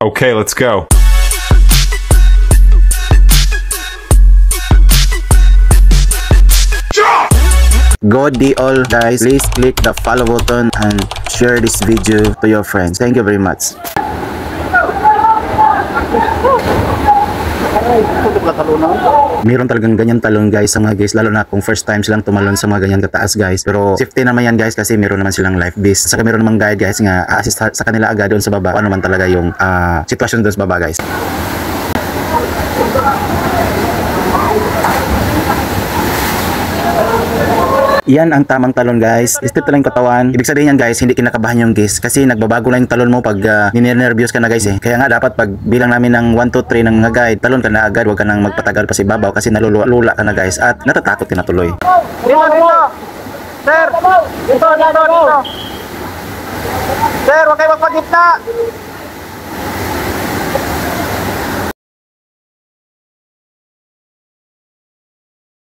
Okay, let's go. Good day all guys, please click the follow button and share this video to your friends. Thank you very much. Meron talagang ganyan talon guys sa mga guys, lalo na kung first time silang tumalon sa mga ganyan kataas guys. Pero safety naman yan guys kasi meron naman silang life vest. Saka meron naman guide guys nga assist sa kanila agad doon sa baba. Ano naman talaga yung sitwasyon doon sa baba guys. Yan ang tamang talon guys. Straight lang yung katawan. Ibig sabihin yan guys, hindi kinakabahan yung guys. Kasi nagbabago lang yung talon mo pag ninervyos ka na guys eh. Kaya nga dapat pag bilang namin ng 1, 2, 3 ng guide, talon ka na agad. Huwag ka nang magpatagal pa sa ibabaw kasi nalulula ka na guys. At natatakot ka na tuloy. Dito! Sir! Dito! Sir, huwag kayo magpagitna!